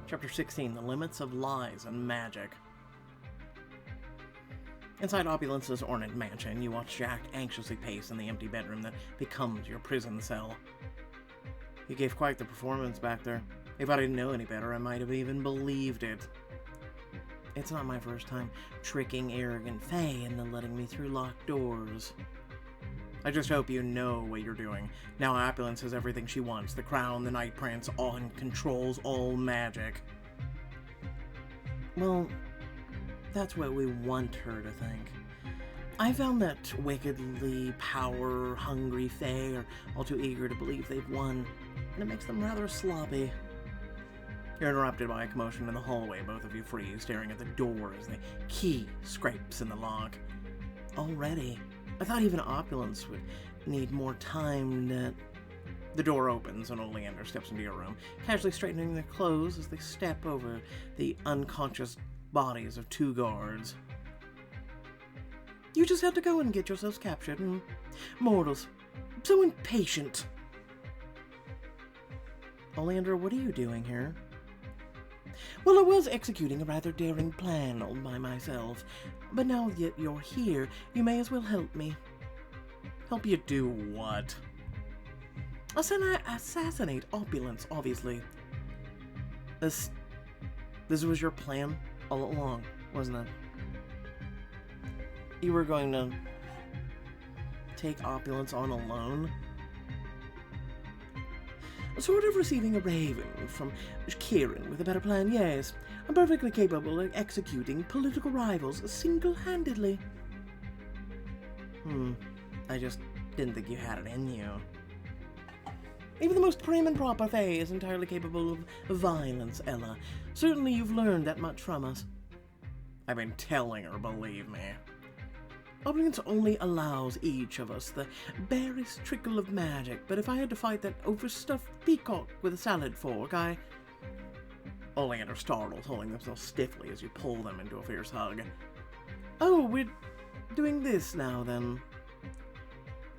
Chapter 16, The Limits of Lies and Magic. Inside Opulence's ornate mansion, you watch Jack anxiously pace in the empty bedroom that becomes your prison cell. He gave quite the performance back there. If I didn't know any better, I might have even believed it. It's not my first time tricking arrogant Fae into letting me through locked doors. I just hope you know what you're doing. Now Opulence has everything she wants. The crown, the Night Prince, and controls all magic. Well, that's what we want her to think. I found that wickedly power-hungry Fae are all too eager to believe they've won, and it makes them rather sloppy. You're interrupted by a commotion in the hallway. Both of you freeze, staring at the door as the key scrapes in the lock. Already? I thought even Opulence would need more time to... The door opens and Oleander steps into your room, casually straightening their clothes as they step over the unconscious bodies of 2 guards. You just had to go and get yourselves captured, and mortals, so impatient. Oleander, what are you doing here? Well, I was executing a rather daring plan all by myself, but now that you're here, you may as well help me. Help you do what? Assassinate Opulence, obviously. This was your plan all along, wasn't it? You were going to take Opulence on alone? Sort of receiving a raven from Kieran with a better plan, yes. I'm perfectly capable of executing political rivals single-handedly. I just didn't think you had it in you. Even the most prim and proper Fae is entirely capable of violence, Ella. Certainly you've learned that much from us. I've been telling her, believe me. Opulence only allows each of us the barest trickle of magic, but if I had to fight that overstuffed peacock with a salad fork, Oleander startles, holding themselves stiffly as you pull them into a fierce hug. Oh, we're doing this now, then.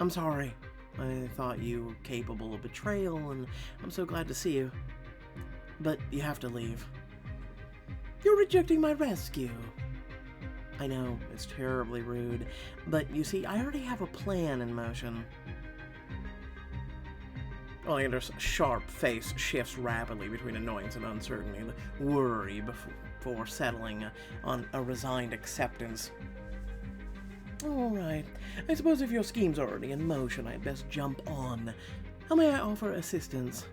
I'm sorry. I thought you were capable of betrayal, and I'm so glad to see you. But you have to leave. You're rejecting my rescue. I know, it's terribly rude, but you see, I already have a plan in motion. Oleander's sharp face shifts rapidly between annoyance and uncertainty, the worry before settling on a resigned acceptance. All right, I suppose if your scheme's already in motion, I'd best jump on. How may I offer assistance?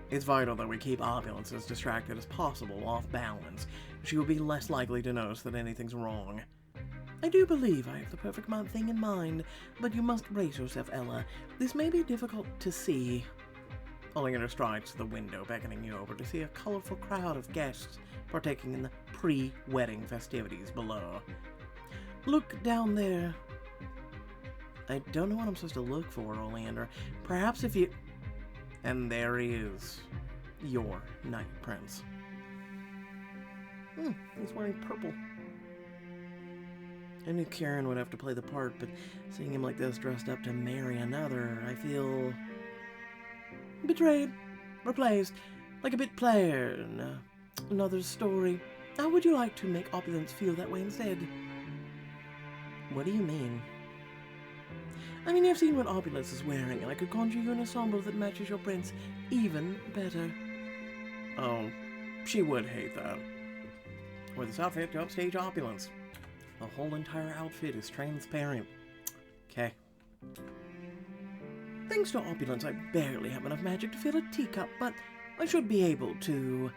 It's vital that we keep Opulence as distracted as possible, off balance. She will be less likely to notice that anything's wrong. I do believe I have the perfect thing in mind, but you must brace yourself, Ella. This may be difficult to see. Oleander strides to the window, beckoning you over to see a colorful crowd of guests partaking in the pre-wedding festivities below. Look down there. I don't know what I'm supposed to look for, Oleander. Perhaps if you... And there he is, your Night Prince. He's wearing purple. I knew Kieran would have to play the part, but seeing him like this dressed up to marry another, I feel... betrayed, replaced, like a bit player in another story. How would you like to make Opulence feel that way instead? What do you mean? I mean, I've seen what Opulence is wearing, and I could conjure you an ensemble that matches your prince even better. Oh, she would hate that. Wear this outfit to upstage Opulence. The whole entire outfit is transparent. Okay. Thanks to Opulence, I barely have enough magic to fill a teacup, but I should be able to...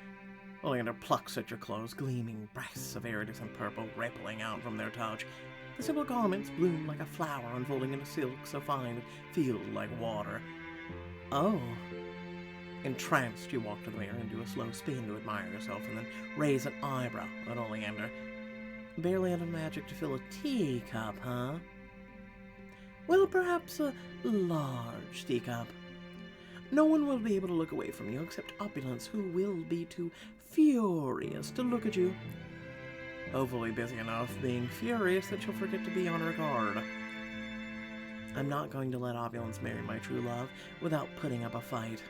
Oleander plucks at your clothes, gleaming breasts of iridescent purple rippling out from their touch. The simple garments bloom like a flower unfolding into silk so fine it feels like water. Oh. Entranced, you walk to the mirror and do a slow spin to admire yourself, and then raise an eyebrow at Oleander. Barely enough magic to fill a teacup, huh? Well, perhaps a large teacup. No one will be able to look away from you except Opulence, who will be too furious to look at you. Hopefully busy enough being furious that she'll forget to be on her guard. I'm not going to let Opulence marry my true love without putting up a fight.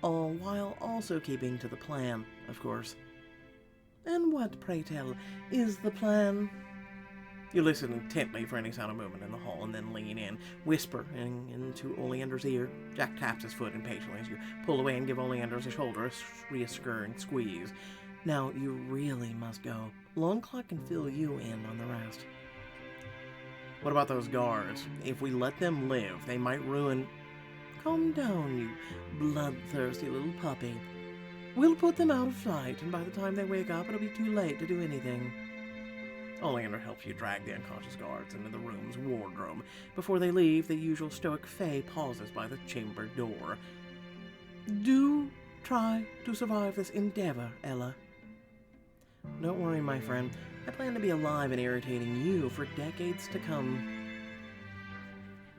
all while also keeping to the plan, of course. And what, pray tell, is the plan? You listen intently for any sound of movement in the hall and then lean in, whispering into Oleander's ear. Jack taps his foot impatiently as you pull away and give Oleander's shoulder a reassuring squeeze. Now, you really must go. Longclaw can fill you in on the rest. What about those guards? If we let them live, they might ruin... Calm down, you bloodthirsty little puppy. We'll put them out of sight, and by the time they wake up, it'll be too late to do anything. Oleander helps you drag the unconscious guards into the room's wardrobe. Before they leave, the usual stoic Fae pauses by the chamber door. Do try to survive this endeavor, Ella. Don't worry, my friend. I plan to be alive and irritating you for decades to come.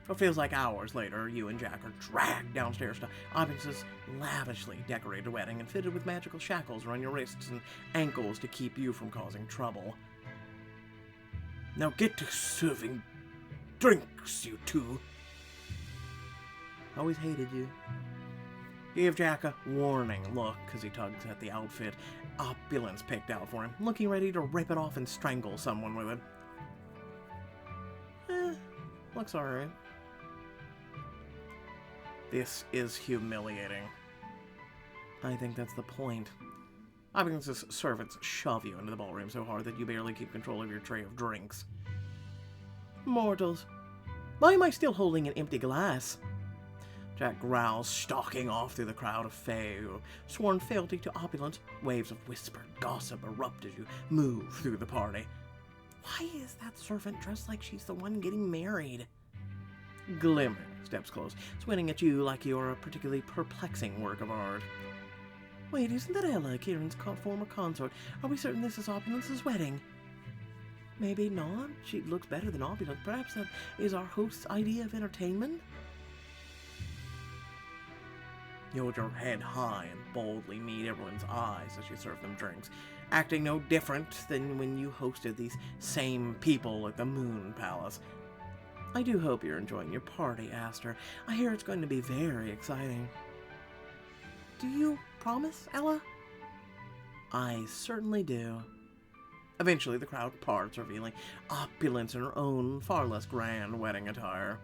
What feels like hours later, you and Jack are dragged downstairs to Obbington's lavishly decorated wedding and fitted with magical shackles around your wrists and ankles to keep you from causing trouble. Now get to serving drinks, you two. Always hated you. You give Jack a warning look as he tugs at the outfit Opulence picked out for him, looking ready to rip it off and strangle someone with it. Looks alright. This is humiliating. I think that's the point. Oppulence's servants shove you into the ballroom so hard that you barely keep control of your tray of drinks. Mortals, why am I still holding an empty glass? Jack growls, stalking off through the crowd of Fae who have sworn fealty to Opulence. Waves of whispered gossip erupt as you move through the party. Why is that servant dressed like she's the one getting married? Glimmer steps close, squinting at you like you're a particularly perplexing work of art. Wait, isn't that Ella, Kieran's former consort? Are we certain this is Opulence's wedding? Maybe not. She looks better than Opulence. Perhaps that is our host's idea of entertainment? You hold your head high and boldly meet everyone's eyes as you serve them drinks, acting no different than when you hosted these same people at the Moon Palace. I do hope you're enjoying your party, Aster. I hear it's going to be very exciting. Do you promise, Ella? I certainly do. Eventually, the crowd parts, revealing Opulence in her own, far less grand wedding attire.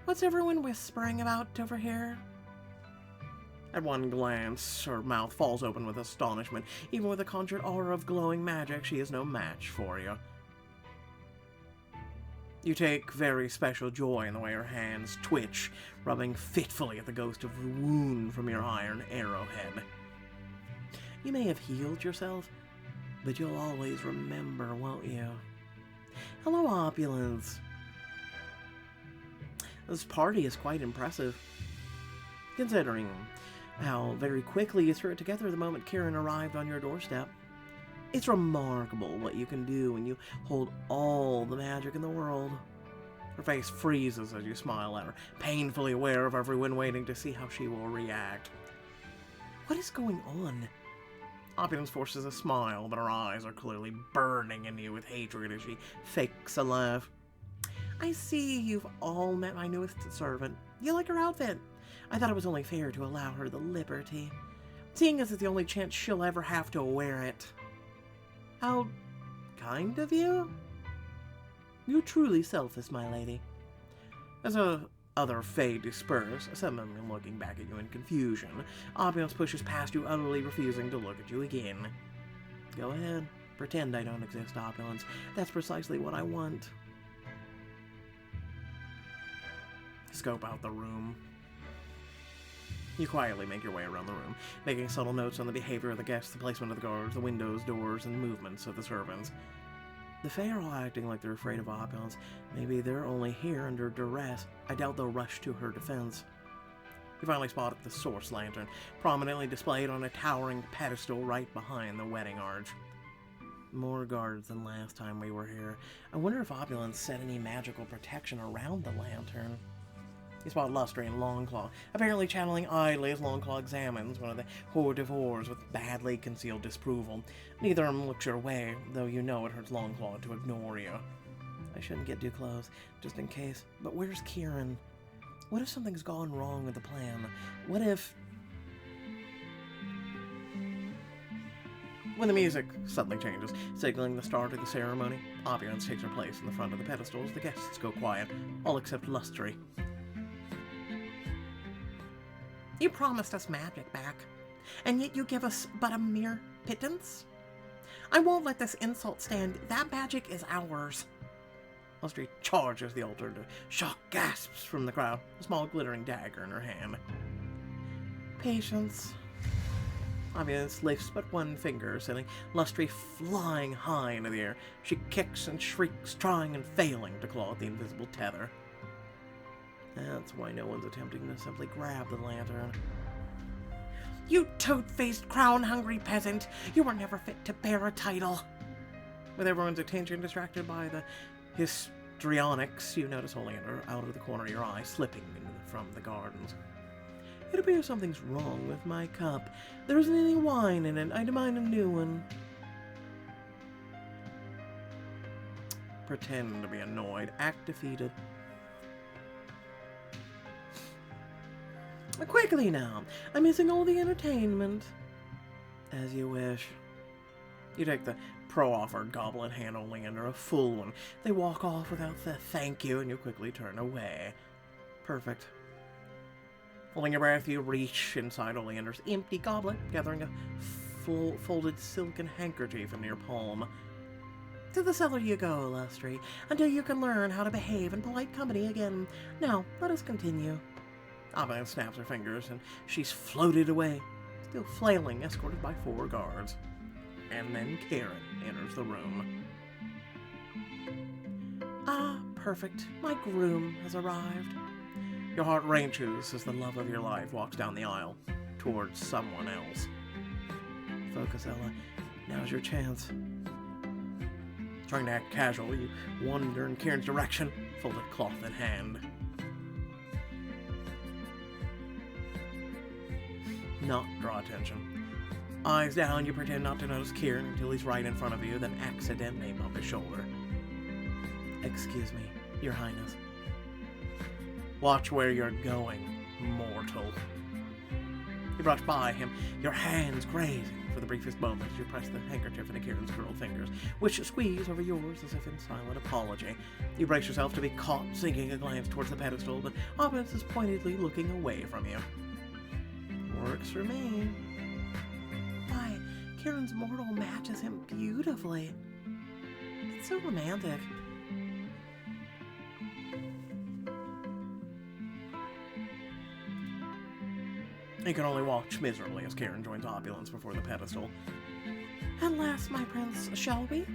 What's everyone whispering about over here? At one glance, her mouth falls open with astonishment. Even with a conjured aura of glowing magic, she is no match for you. You take very special joy in the way her hands twitch, rubbing fitfully at the ghost of a wound from your iron arrowhead. You may have healed yourself, but you'll always remember, won't you? Hello, Opulence. This party is quite impressive, considering how very quickly you threw it together the moment Kieran arrived on your doorstep. It's remarkable what you can do when you hold all the magic in the world. Her face freezes as you smile at her, painfully aware of everyone waiting to see how she will react. What is going on? Opulence forces a smile, but her eyes are clearly burning into you with hatred as she fakes a laugh. I see you've all met my newest servant. You like her outfit? I thought it was only fair to allow her the liberty, seeing as it's the only chance she'll ever have to wear it. How kind of you? You're truly selfless, my lady. As other Fae disperse, some of them looking back at you in confusion, Opulence pushes past you, utterly refusing to look at you again. Go ahead. Pretend I don't exist, Opulence. That's precisely what I want. Scope out the room. You quietly make your way around the room, making subtle notes on the behavior of the guests, the placement of the guards, the windows, doors, and movements of the servants. The Fae are all acting like they're afraid of Opulence. Maybe they're only here under duress. I doubt they'll rush to her defense. You finally spot the source lantern, prominently displayed on a towering pedestal right behind the wedding arch. More guards than last time we were here. I wonder if Opulence set any magical protection around the lantern. You spot Lustre and Longclaw, apparently channeling idly as Longclaw examines one of the horde of whores with badly concealed disapproval. Neither of them looks your way, though you know it hurts Longclaw to ignore you. I shouldn't get too close, just in case. But where's Kieran? What if something's gone wrong with the plan? What if... When the music suddenly changes, signaling the start of the ceremony, Opulence takes her place in the front of the pedestal as the guests go quiet, all except Lustry. You promised us magic back, and yet you give us but a mere pittance? I won't let this insult stand. That magic is ours. Lustry charges the altar to shock gasps from the crowd, a small glittering dagger in her hand. Patience. Opulence lifts but one finger, sending Lustry flying high into the air. She kicks and shrieks, trying and failing to claw at the invisible tether. That's why no one's attempting to simply grab the lantern. You toad-faced, crown-hungry peasant! You were never fit to bear a title! With everyone's attention distracted by the histrionics, you notice Oleander out of the corner of your eye, slipping from the gardens. It appears something's wrong with my cup. There isn't any wine in it. I demand a new one. Pretend to be annoyed. Act defeated. Quickly now. I'm missing all the entertainment. As you wish. You take the pro-offered goblet hand Oleander, a full one. They walk off without the thank you, and you quickly turn away. Perfect. Holding your breath, you reach inside Oleander's empty goblet, gathering a folded silken handkerchief into your palm. To the cellar you go, Lustry, until you can learn how to behave in polite company again. Now, let us continue. Opulence snaps her fingers, and she's floated away, still flailing, escorted by 4 guards. And then Karen enters the room. Ah, perfect. My groom has arrived. Your heart ranges as the love of your life walks down the aisle towards someone else. Focus, Ella. Now's your chance. Trying to act casual, you wander in Kieran's direction, folded cloth in hand. Not draw attention. Eyes down, you pretend not to notice Kieran until he's right in front of you, then accidentally bump his shoulder. Excuse me, Your Highness. Watch where you're going, mortal. You brush by him, your hands grazing for the briefest moment as you press the handkerchief into Kieran's curled fingers, which squeeze over yours as if in silent apology. You brace yourself to be caught sinking a glance towards the pedestal, but Opulence is pointedly looking away from you. Works for me. Why, Kieran's mortal matches him beautifully. It's so romantic. You can only watch miserably as Kieran joins Opulence before the pedestal. At last, my prince, shall we?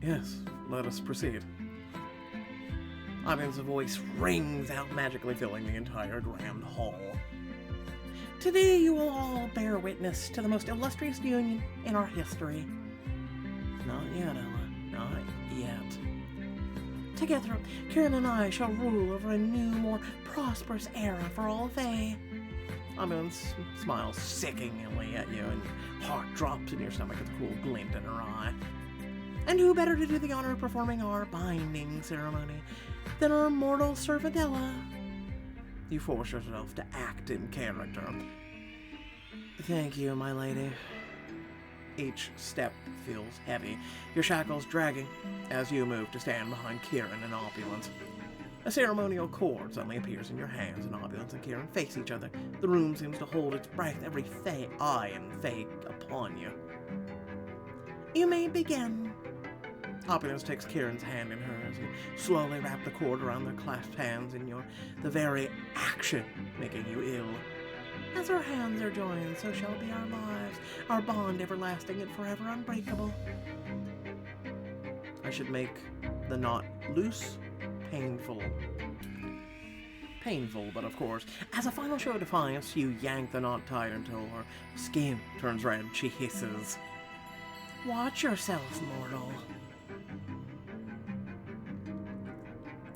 Yes, let us proceed. Opulence's voice rings out, magically filling the entire grand hall. Today you will all bear witness to the most illustrious union in our history. Not yet, Ella. Not yet. Together, Kieran and I shall rule over a new, more prosperous era for all Fae. Opulence smiles sickeningly at you, and your heart drops in your stomach with a cool glint in her eye. And who better to do the honor of performing our binding ceremony than our mortal servant Ella? You force yourself to act in character. Thank you, my lady. Each step feels heavy, your shackles dragging as you move to stand behind Kieran and Opulence. A ceremonial cord suddenly appears in your hands, and Opulence and Kieran face each other. The room seems to hold its breath, every Fae eye and Fae upon you. You may begin. Opulence takes Kieran's hand in hers. You slowly wrap the cord around their clasped hands, and the very action making you ill. As our hands are joined, so shall be our lives, our bond everlasting and forever unbreakable. I should make the knot loose, painful. Painful, but of course, as a final show of defiance, you yank the knot tight until her skin turns red. She hisses. Watch yourself, mortal.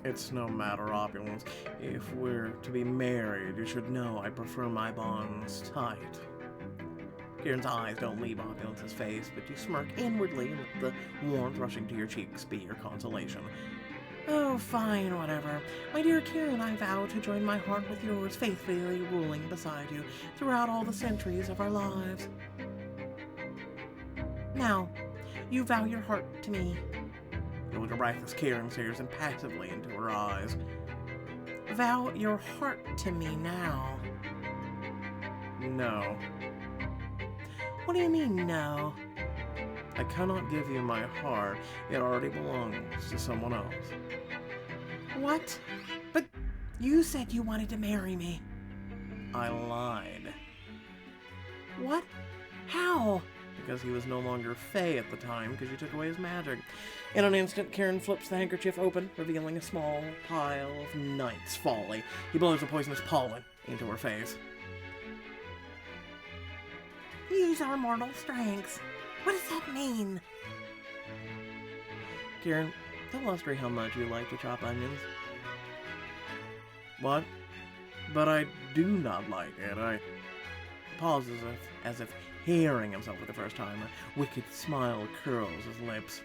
It's no matter, Opulence. If we're to be married, you should know I prefer my bonds tight. Kieran's eyes don't leave Opulence's face, but you smirk inwardly and let the warmth rushing to your cheeks be your consolation. Oh, fine, whatever. My dear Kieran, I vow to join my heart with yours, faithfully ruling beside you throughout all the centuries of our lives. Now, you vow your heart to me. You look right as Kieran stares impassively into her eyes. Vow your heart to me now. No. What do you mean, no? I cannot give you my heart. It already belongs to someone else. What? But you said you wanted to marry me. I lied. What? How? Because he was no longer Fae at the time, because you took away his magic. In an instant, Kieran flips the handkerchief open, revealing a small pile of Knight's Folly. He blows the poisonous pollen into her face. Use our mortal strengths. What does that mean? Kieran, tell Lustry how much you like to chop onions. What? But I do not like it. I pauses as if hearing himself for the first time. A wicked smile curls his lips.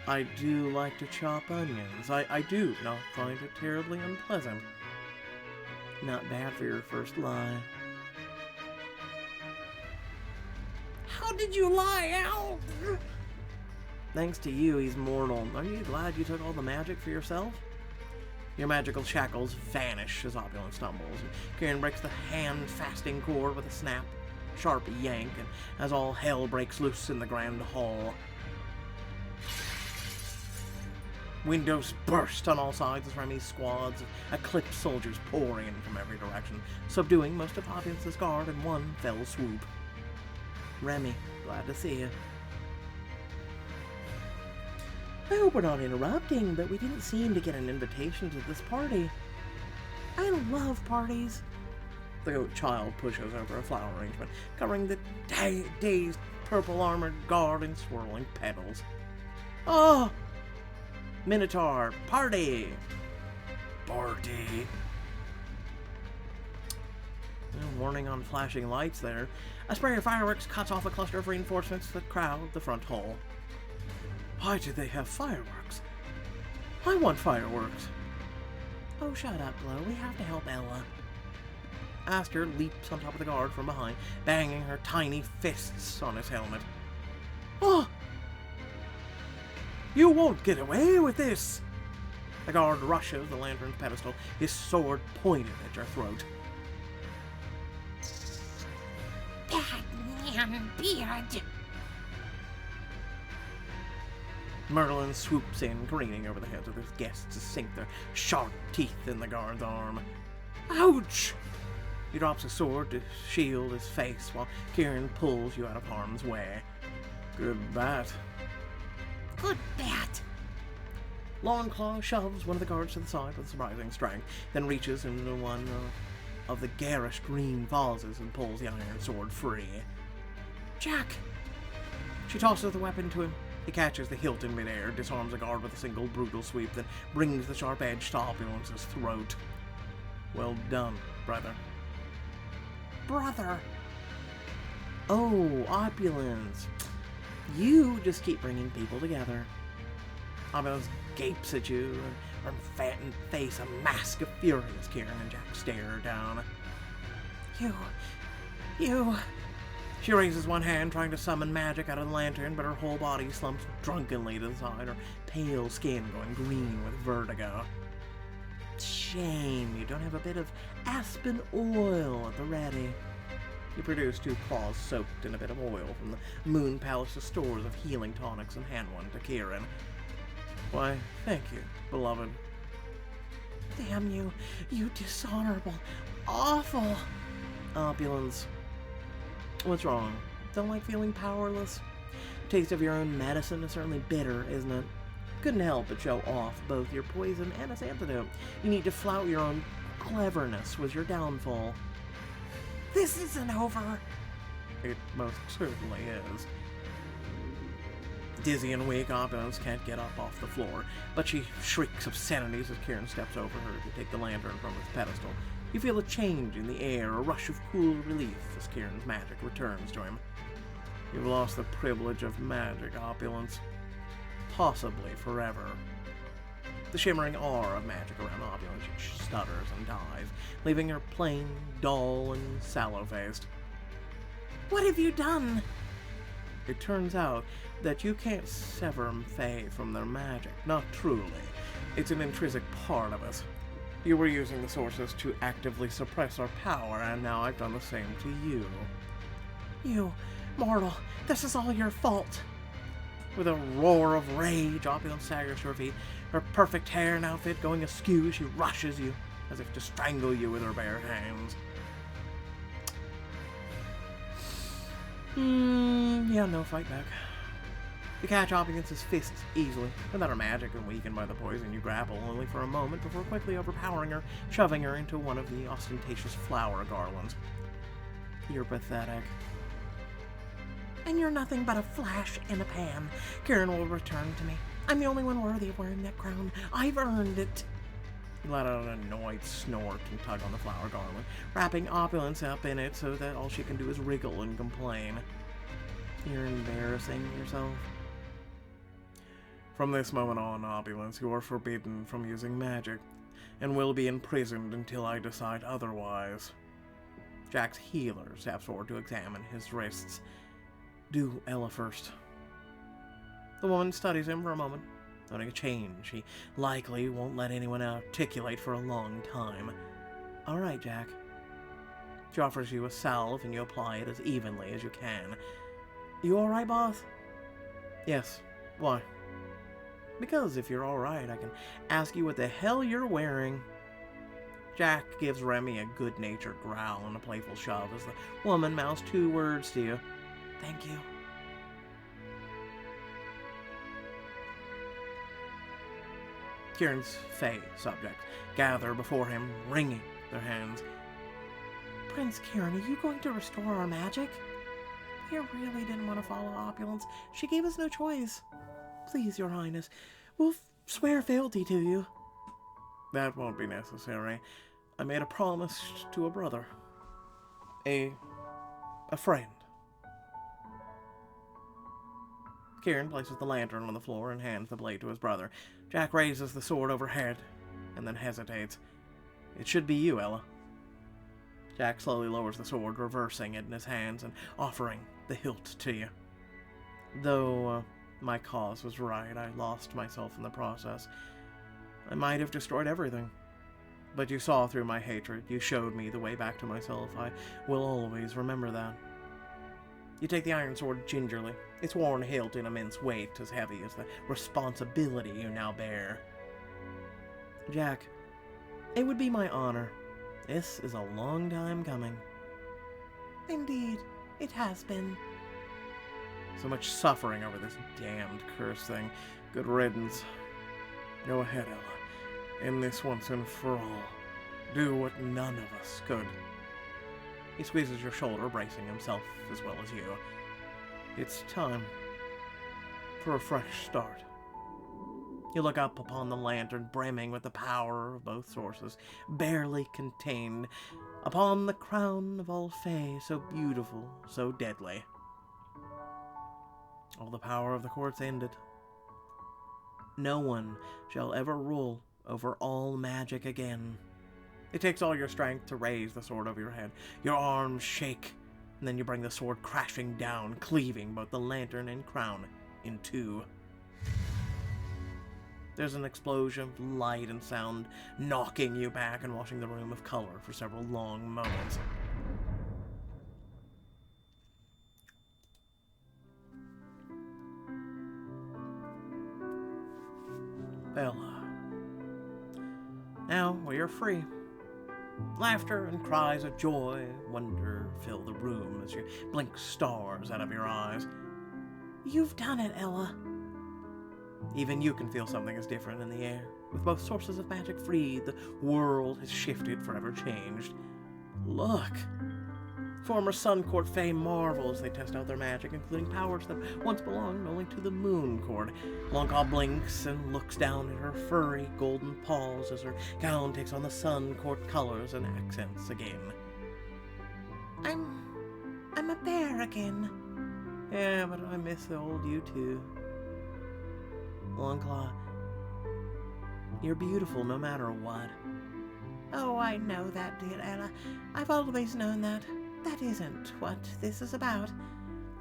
I do like to chop onions. I do not find it terribly unpleasant. Not bad for your first lie. How did you lie, Al? Thanks to you, he's mortal. Aren't you glad you took all the magic for yourself? Your magical shackles vanish as Opulent stumbles. Kieran breaks the hand-fasting cord with a snap, sharp yank, and as all hell breaks loose in the grand hall. Windows burst on all sides as Remy's squads of eclipse soldiers pour in from every direction, subduing most of Opulent's guard in one fell swoop. Remy, glad to see you. I hope we're not interrupting, but we didn't seem to get an invitation to this party. I love parties. The goat child pushes over a flower arrangement, covering the dazed purple-armored guard in swirling petals. Oh! Minotaur, party! Party! Warning on flashing lights there. A spray of fireworks cuts off a cluster of reinforcements that crowd the front hall. Why do they have fireworks? I want fireworks. Oh, shut up, Glow. We have to help Ella. Aster leaps on top of the guard from behind, banging her tiny fists on his helmet. Oh! You won't get away with this! The guard rushes the lantern's pedestal, his sword pointed at your throat. Batman beard! Merlin swoops in, careening over the heads of his guests to sink their sharp teeth in the guard's arm. Ouch! He drops his sword to shield his face while Kieran pulls you out of harm's way. Good bat. Good bat! Longclaw shoves one of the guards to the side with surprising strength, then reaches into one of the garish green vases and pulls the iron sword free. Jack! She tosses the weapon to him. He catches the hilt in midair, disarms the guard with a single brutal sweep, then brings the sharp edge to Opulence's throat. Well done, brother. Brother! Oh, Opulence. You just keep bringing people together. Opulence gapes at you, her fattened face a mask of fury as Kieran and Jack stare her down. You... She raises one hand, trying to summon magic out of the lantern, but her whole body slumps drunkenly to the side, her pale skin going green with vertigo. Shame you don't have a bit of aspen oil at the ready. You produce 2 claws soaked in a bit of oil from the Moon Palace's stores of healing tonics and hand one to Kieran. Why, thank you, beloved. Damn you, you dishonorable, awful Opulence. What's wrong? Don't like feeling powerless? Taste of your own medicine is certainly bitter, isn't it? Couldn't help but show off both your poison and its antidote. You need to flout your own cleverness was your downfall. This isn't over. It most certainly is. Dizzy and weak, Opulence can't get up off the floor, but she shrieks obscenities as Kieran steps over her to take the lantern from its pedestal. You feel a change in the air, a rush of cool relief as Kieran's magic returns to him. You've lost the privilege of magic, Opulence. Possibly forever. the shimmering aura of magic around Opulence. She stutters and dies, leaving her plain, dull, and sallow-faced. What have you done? It turns out that you can't sever Fae from their magic. Not truly. It's an intrinsic part of us. You were using the sources to actively suppress our power, and now I've done the same to you. You, mortal, this is all your fault. With a roar of rage, Opulence staggers to her feet, her perfect hair and outfit going askew. She rushes you, as if to strangle you with her bare hands. Yeah, no fight back. You catch Opulence's fists easily, without her magic and weakened by the poison. You grapple only for a moment before quickly overpowering her, shoving her into one of the ostentatious flower garlands. You're pathetic. And you're nothing but a flash in a pan. Kieran will return to me. I'm the only one worthy of wearing that crown. I've earned it. You let out an annoyed snort and tug on the flower garland, wrapping Opulence up in it so that all she can do is wriggle and complain. You're embarrassing yourself. From this moment on, Opulence, you are forbidden from using magic, and will be imprisoned until I decide otherwise. Jack's healer steps forward to examine his wrists. Do Ella first. The woman studies him for a moment, noting a change he likely won't let anyone articulate for a long time. All right, Jack. She offers you a salve, and you apply it as evenly as you can. You all right, boss? Yes. Why? Because if you're all right, I can ask you what the hell you're wearing. Jack gives Remy a good-natured growl and a playful shove as the woman mouths 2 words to you. Thank you. Kieran's Fae subjects gather before him, wringing their hands. Prince Kieran, are you going to restore our magic? We really didn't want to follow Opulence. She gave us no choice. Please, Your Highness, we'll swear fealty to you. That won't be necessary. I made a promise to a brother. A friend. Kieran places the lantern on the floor and hands the blade to his brother. Jack raises the sword overhead, and then hesitates. It should be you, Ella. Jack slowly lowers the sword, reversing it in his hands and offering the hilt to you. Though my cause was right, I lost myself in the process. I might have destroyed everything. But you saw through my hatred. You showed me the way back to myself. I will always remember that. You take the iron sword gingerly, its worn hilt in immense weight as heavy as the responsibility you now bear. Jack, it would be my honor. This is a long time coming. Indeed, it has been. So much suffering over this damned curse thing. Good riddance. Go ahead, Ella. End this once and for all. Do what none of us could. He squeezes your shoulder, bracing himself as well as you. It's time for a fresh start. You look up upon the lantern, brimming with the power of both sources, barely contained, upon the crown of all Fae, so beautiful, so deadly. All the power of the court's ended. No one shall ever rule over all magic again. It takes all your strength to raise the sword over your head. Your arms shake, and then you bring the sword crashing down, cleaving both the lantern and crown in 2. There's an explosion of light and sound, knocking you back and washing the room of color for several long moments. Ella. Now we are free. Laughter and cries of joy, wonder fill the room as you blink stars out of your eyes. You've done it, Ella. Even you can feel something is different in the air. With both sources of magic freed, the world has shifted, forever changed. Look! Former Sun Court Fae marvel as they test out their magic, including powers that once belonged only to the Moon Court. Longclaw blinks and looks down at her furry golden paws as her gown takes on the Sun Court colors and accents again. I'm a bear again. Yeah, but I miss the old you too. Longclaw, You're beautiful no matter what. Oh, I know that, dear Ella. I've always known that. That isn't what this is about.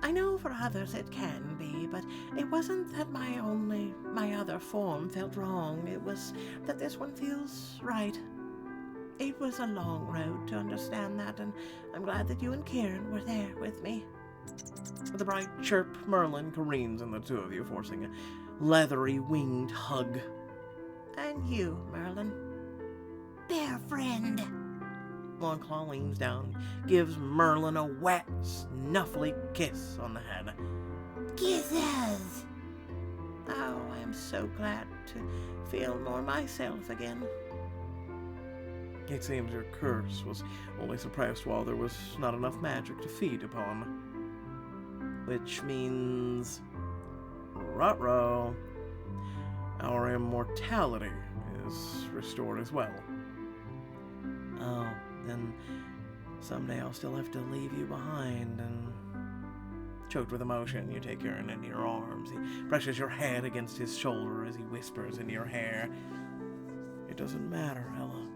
I know for others it can be, but it wasn't that my other form felt wrong. It was that this one feels right. It was a long road to understand that, and I'm glad that you and Kieran were there with me. With a bright chirp, Merlin careens in the two of you, forcing a leathery winged hug. And you, Merlin. Bear friend. Longclaw leans down, gives Merlin a wet, snuffly kiss on the head. Kisses. Oh, I am so glad to feel more myself again. It seems your curse was only suppressed while there was not enough magic to feed upon. Which means... ruh-roh. Our immortality is restored as well. Oh, then someday I'll still have to leave you behind, and... Choked with emotion, you take Kieran into your arms. He presses your head against his shoulder as he whispers into your hair. It doesn't matter, Ella.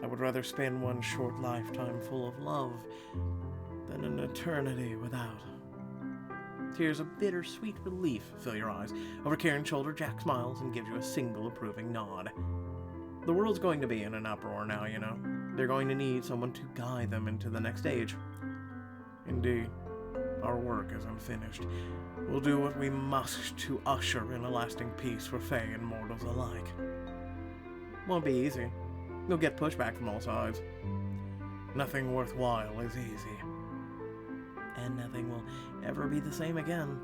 I would rather spend one short lifetime full of love than an eternity without. Tears of bittersweet relief fill your eyes. Over Kieran's shoulder, Jack smiles and gives you a single approving nod. The world's going to be in an uproar now, you know. They're going to need someone to guide them into the next age. Indeed, our work is unfinished. We'll do what we must to usher in a lasting peace for Fae and mortals alike. Won't be easy. You'll get pushback from all sides. Nothing worthwhile is easy. And nothing will ever be the same again.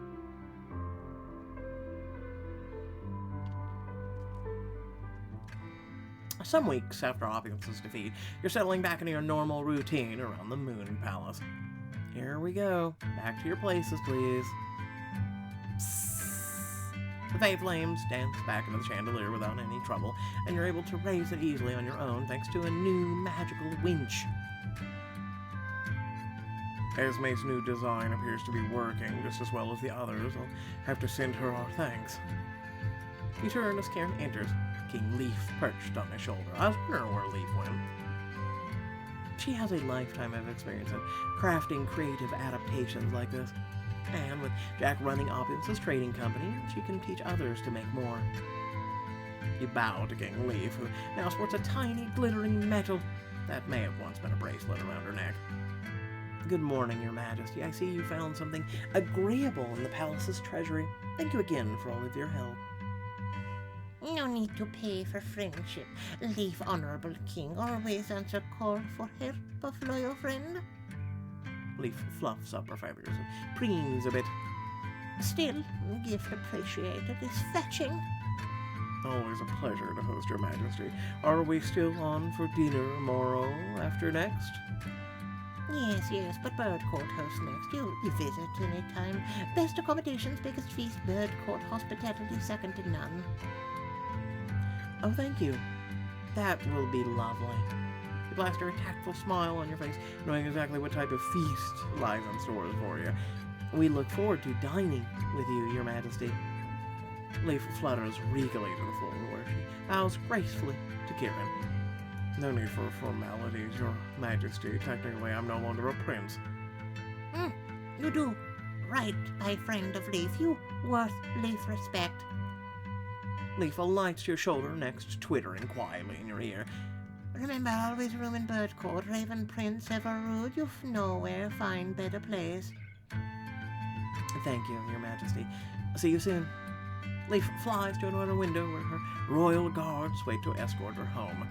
Some weeks after Opulence's defeat, you're settling back into your normal routine around the Moon Palace. Here we go. Back to your places, please. The Fae flames dance back into the chandelier without any trouble, and you're able to raise it easily on your own thanks to a new magical winch. Esme's new design appears to be working just as well as the others. I'll have to send her our thanks. You turn as Kieran enters, King Leaf perched on his shoulder. I was wondering where Leaf went. She has a lifetime of experience in crafting creative adaptations like this. And with Jack running Opulence's trading company, she can teach others to make more. You bow to King Leaf, who now sports a tiny, glittering medal that may have once been a bracelet around her neck. Good morning, Your Majesty. I see you found something agreeable in the palace's treasury. Thank you again for all of your help. No need to pay for friendship. Leaf, honorable king, always answer call for help of loyal friend. Leaf fluffs up her feathers and preens a bit. Still, gift appreciated is fetching. Always a pleasure to host Your Majesty. Are we still on for dinner tomorrow after next? Yes, but Bird Court hosts next. You visit any time. Best accommodations, biggest feast, Bird Court hospitality second to none. Oh, thank you. That will be lovely. You plaster a tactful smile on your face, knowing exactly what type of feast lies in store for you. We look forward to dining with you, Your Majesty. Leaf flutters regally to the floor, where she bows gracefully to Kieran. No need for formalities, Your Majesty. Technically, I'm no longer a prince. You do right by friend of Leaf. You worth Leaf respect. Leaf alights to your shoulder next, twittering quietly in your ear. Remember, always room in Bird Court. Raven Prince ever rude. You've nowhere find better place. Thank you, Your Majesty. See you soon. Leaf flies to another window where her royal guards wait to escort her home.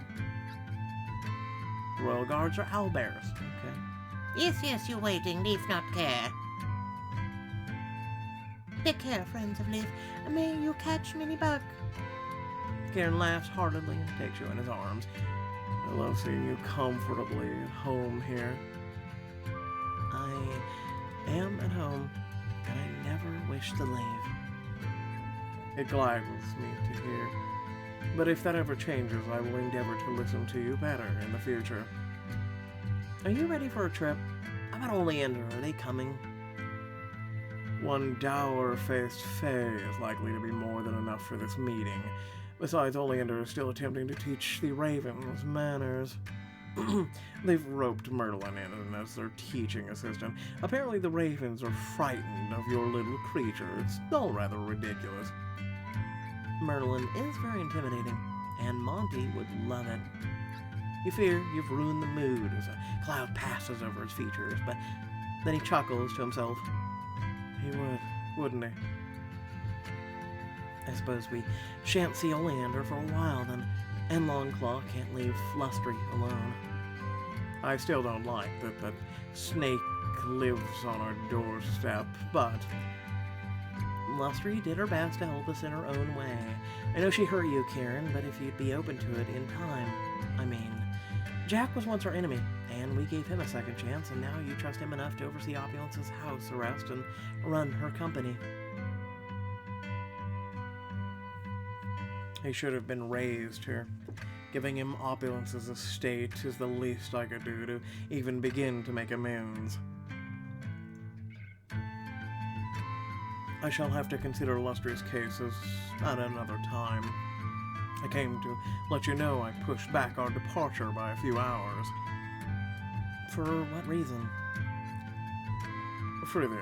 The royal guards are owlbears, okay? Yes, you waiting. Leaf not care. Take care, friends of Leaf. May you catch many buck. Kieran laughs heartedly and takes you in his arms. I love seeing you comfortably at home here. I am at home, and I never wish to leave. It gladdens me to hear. But if that ever changes, I will endeavor to listen to you better in the future. Are you ready for a trip? How about Oleander? Are they coming? One dour-faced fae is likely to be more than enough for this meeting. Besides, Oleander is still attempting to teach the ravens manners. They've roped Merlin in as their teaching assistant. Apparently the ravens are frightened of your little creature. It's all rather ridiculous. Merlin is very intimidating, and Monty would love it. You fear you've ruined the mood as a cloud passes over his features, but then he chuckles to himself. He would, wouldn't he? I suppose we shan't see Oleander for a while then, and Longclaw can't leave Lustry alone. I still don't like that that snake lives on our doorstep, but Lustry did her best to help us in her own way. I know she hurt you, Karen, but if you'd be open to it in time. I mean, Jack was once our enemy, and we gave him a second chance, and now you trust him enough to oversee Opulence's house arrest and run her company. he should have been raised here. Giving him Opulence's estate is the least I could do to even begin to make amends. I shall have to consider Lustrious cases at another time. I came to let you know I pushed back our departure by a few hours. For what reason? For this.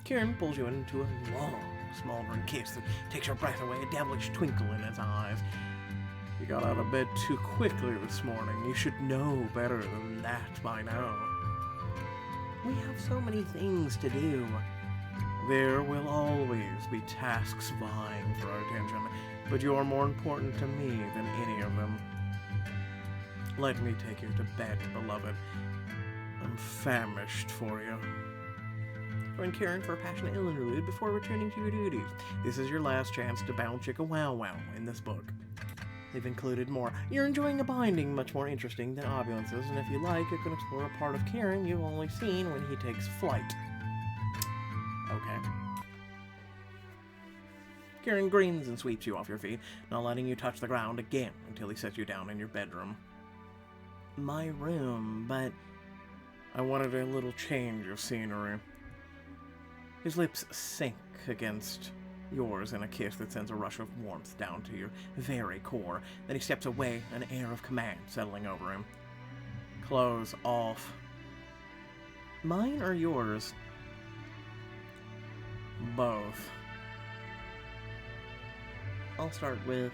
Kieran pulls you into a long, smoldering kiss that takes your breath away, a devilish twinkle in his eyes. You got out of bed too quickly this morning. You should know better than that by now. We have so many things to do. There will always be tasks vying for our attention, but you are more important to me than any of them. Let me take you to bed, beloved. I'm famished for you. Join Karen for a passionate interlude before returning to your duties. This is your last chance to bound Chicka Wow Wow in this book. They've included more. You're enjoying a binding much more interesting than Opulence's, and if you like, you can explore a part of Karen you've only seen when he takes flight. Okay. Kieran grins and sweeps you off your feet, not letting you touch the ground again until he sets you down in your bedroom. My room, but I wanted a little change of scenery. His lips sink against yours in a kiss that sends a rush of warmth down to your very core. Then he steps away, an air of command settling over him. Clothes off. Mine or yours? Both. I'll start with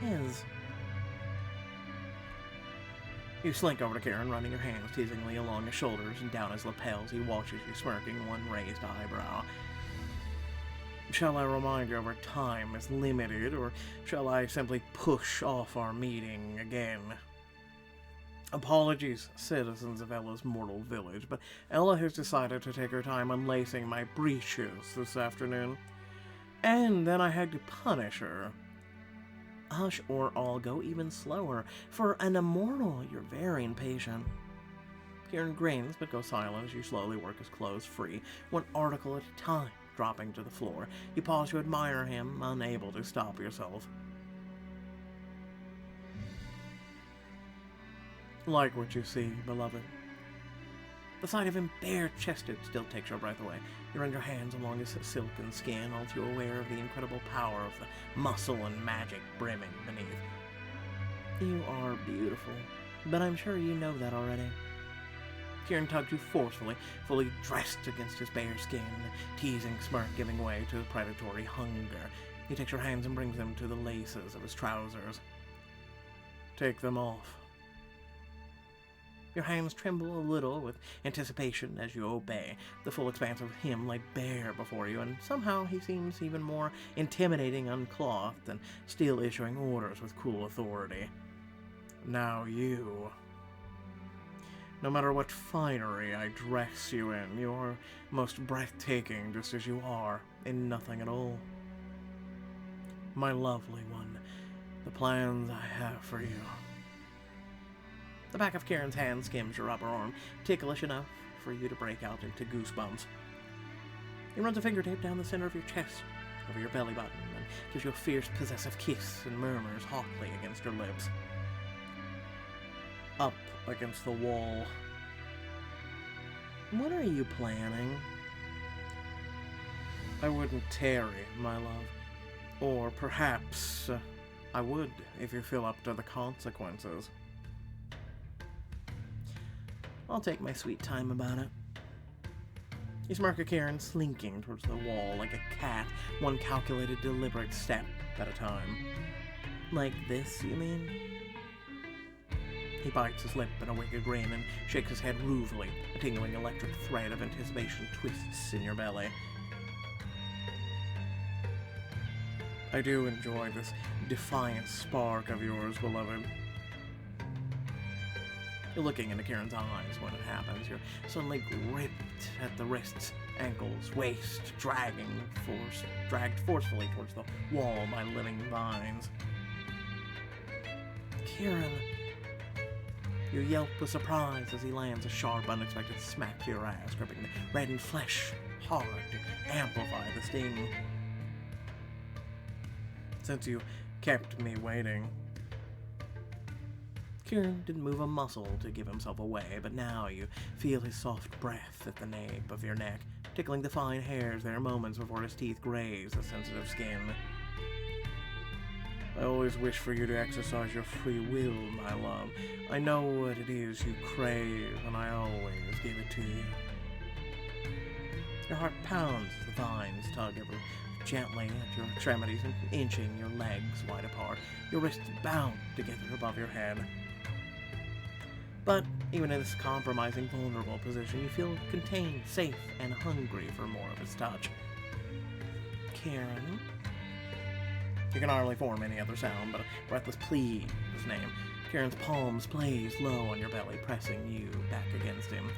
his. You slink over to Karen, running your hands teasingly along his shoulders and down his lapels. He watches you, smirking one raised eyebrow. Shall I remind you of our time is limited, or shall I simply push off our meeting again? Apologies, citizens of Ella's mortal village, but Ella has decided to take her time unlacing my breeches this afternoon. And then I had to punish her. Hush, or I'll go even slower. For an immortal, you're very impatient. Kieran grins, but goes silent as you slowly work his clothes free, one article at a time, dropping to the floor. You pause to admire him, unable to stop yourself. Like what you see, beloved. The sight of him bare-chested still takes your breath away. You run your hands along his silken skin, all too aware of the incredible power of the muscle and magic brimming beneath. You are beautiful, but I'm sure you know that already. Kieran tugs you forcefully, fully dressed against his bare skin, a teasing smirk giving way to predatory hunger. He takes your hands and brings them to the laces of his trousers. Take them off. Your hands tremble a little with anticipation as you obey. The full expanse of him lay bare before you, and somehow he seems even more intimidating unclothed and still issuing orders with cool authority. Now you. No matter what finery I dress you in, you're most breathtaking just as you are, in nothing at all. My lovely one, the plans I have for you. The back of Kieran's hand skims your upper arm, ticklish enough for you to break out into goosebumps. He runs a fingertip down the center of your chest, over your belly button, and gives you a fierce, possessive kiss and murmurs hotly against your lips. Up against the wall. What are you planning? I wouldn't tarry, my love. Or perhaps I would if you feel up to the consequences. I'll take my sweet time about it. You smirk at Kieran, slinking towards the wall like a cat, one calculated, deliberate step at a time. Like this, you mean? He bites his lip in a wicked grin and shakes his head ruefully. A tingling electric thread of anticipation twists in your belly. I do enjoy this defiant spark of yours, beloved. You're looking into Kieran's eyes when it happens. You're suddenly gripped at the wrists, ankles, waist, dragged forcefully towards the wall by living vines. Kieran! You yelp with surprise as he lands a sharp, unexpected smack to your ass, gripping the reddened flesh hard to amplify the sting. Since you kept me waiting. Kieran didn't move a muscle to give himself away, but now you feel his soft breath at the nape of your neck, tickling the fine hairs there moments before his teeth graze the sensitive skin. I always wish for you to exercise your free will, my love. I know what it is you crave, and I always give it to you. Your heart pounds as the vines tug ever gently at your extremities and inching your legs wide apart, your wrists bound together above your head. But even in this compromising, vulnerable position, you feel contained, safe, and hungry for more of his touch. Kieran? You can hardly form any other sound but a breathless plea of his name. Kieran's palms blaze low on your belly, pressing you back against him.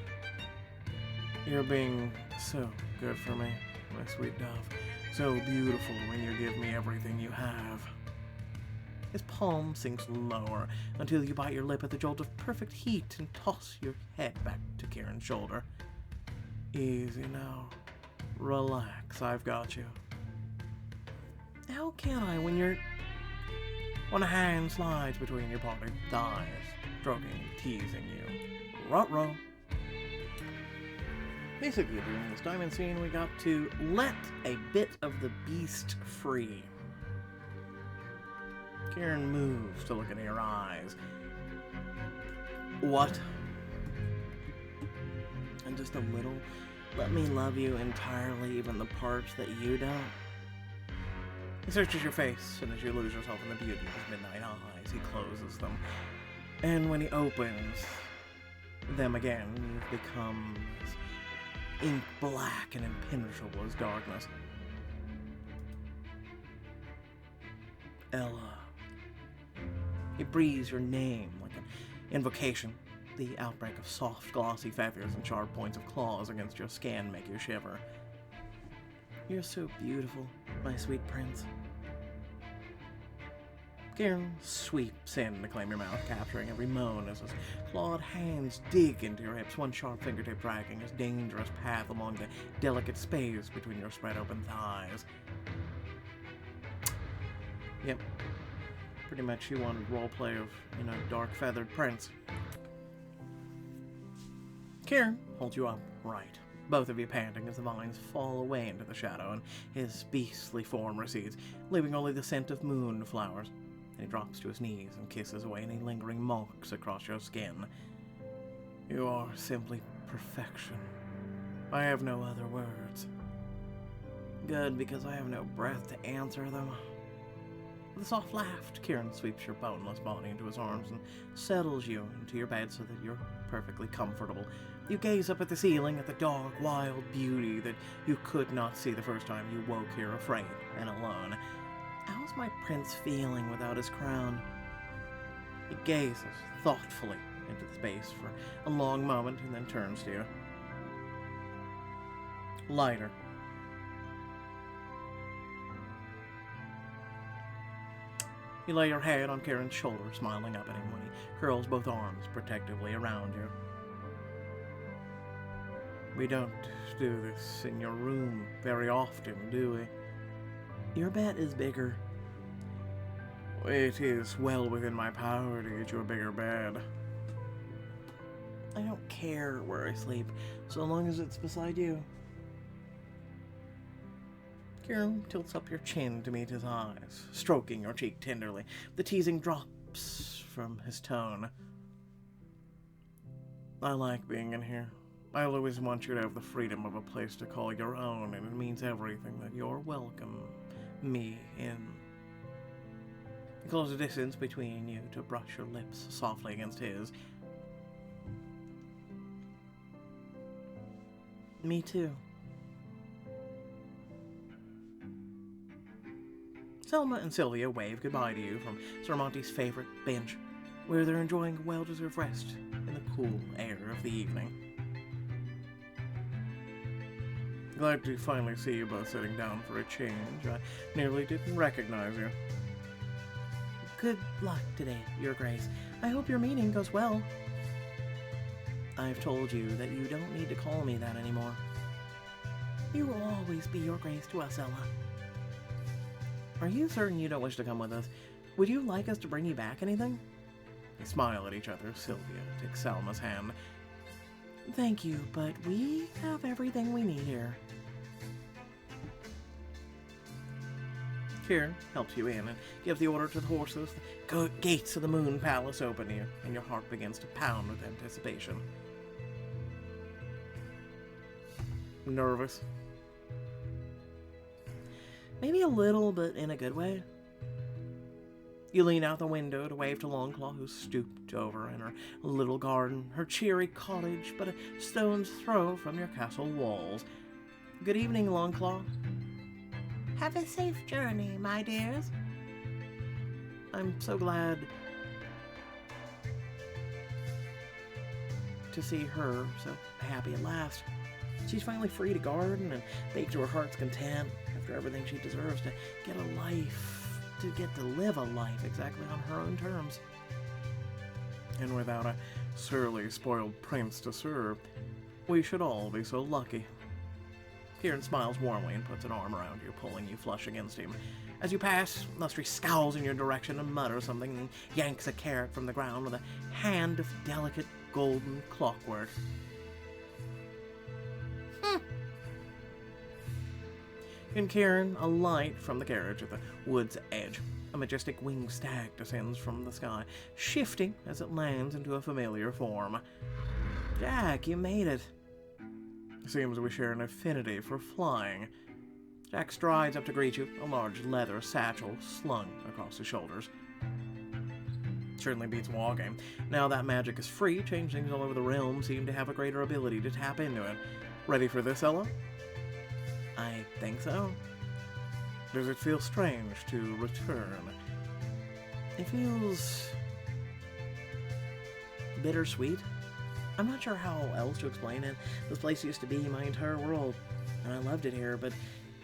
You're being so good for me, my sweet dove. So beautiful when you give me everything you have. His palm sinks lower until you bite your lip at the jolt of perfect heat and toss your head back to Kieran's shoulder. Easy now. Relax, I've got you. How can I when a hand slides between your parted thighs, stroking and teasing you? Ruh-roh. Basically, during this diamond scene, we got to let a bit of the beast free. Kieran moves to look into your eyes. What? And just a little, let me love you entirely, even the parts that you don't. He searches your face, and as you lose yourself in the beauty of his midnight eyes, he closes them. And when he opens them again, you've become as ink black and impenetrable as darkness. Ella. He breathes your name like an invocation. The outbreak of soft, glossy feathers and sharp points of claws against your skin make you shiver. You're so beautiful, my sweet prince. Kieran sweeps in to claim your mouth, capturing every moan as his clawed hands dig into your hips, one sharp fingertip dragging his dangerous path along the delicate space between your spread-open thighs. Yep. Pretty much you wanted roleplay of, dark feathered prince. Kieran holds you up right, both of you panting as the vines fall away into the shadow and his beastly form recedes, leaving only the scent of moonflowers. And he drops to his knees and kisses away any lingering marks across your skin. You are simply perfection. I have no other words. Good, because I have no breath to answer them. With a soft laugh, Kieran sweeps your boneless body into his arms and settles you into your bed so that you're perfectly comfortable. You gaze up at the ceiling at the dark, wild beauty that you could not see the first time you woke here afraid and alone. How's my prince feeling without his crown? He gazes thoughtfully into the space for a long moment and then turns to you. Lighter. You lay your head on Kieran's shoulder, smiling up at him when he curls both arms protectively around you. We don't do this in your room very often, do we? Your bed is bigger. It is well within my power to get you a bigger bed. I don't care where I sleep, so long as it's beside you. Kieran tilts up your chin to meet his eyes, stroking your cheek tenderly. The teasing drops from his tone. I like being in here. I'll always want you to have the freedom of a place to call your own, and it means everything that you're welcome me in. You close the distance between you to brush your lips softly against his. Me too. Selma and Sylvia wave goodbye to you from Sir Monty's favorite bench, where they're enjoying a well-deserved rest in the cool air of the evening. Glad to finally see you both sitting down for a change. I nearly didn't recognize you. Good luck today, Your Grace. I hope your meeting goes well. I've told you that you don't need to call me that anymore. You will always be Your Grace to us, Ella. Are you certain you don't wish to come with us? Would you like us to bring you back anything? They smile at each other. Sylvia takes Selma's hand. Thank you, but we have everything we need here. Kieran helps you in and gives the order to the horses. The gates of the Moon Palace open to you, and your heart begins to pound with anticipation. Nervous? Maybe a little, but in a good way. You lean out the window to wave to Longclaw, who's stooped over in her little garden, her cheery cottage but a stone's throw from your castle walls. Good evening, Longclaw. Have a safe journey, my dears. I'm so glad to see her so happy at last. She's finally free to garden and bake to her heart's content after everything she deserves to get a life, to get to live a life exactly on her own terms. And without a surly, spoiled prince to serve, we should all be so lucky. Kieran smiles warmly and puts an arm around you, pulling you flush against him. As you pass, Lustry scowls in your direction and mutters something and yanks a carrot from the ground with a hand of delicate golden clockwork. In Kieran, a light from the carriage at the wood's edge. A majestic winged stag descends from the sky, shifting as it lands into a familiar form. Jack, you made it. Seems we share an affinity for flying. Jack strides up to greet you, a large leather satchel slung across his shoulders. Certainly beats walking. Now that magic is free, changelings all over the realm seem to have a greater ability to tap into it. Ready for this, Ella? I think so. Does it feel strange to return? It feels bittersweet. I'm not sure how else to explain it. This place used to be my entire world, and I loved it here, but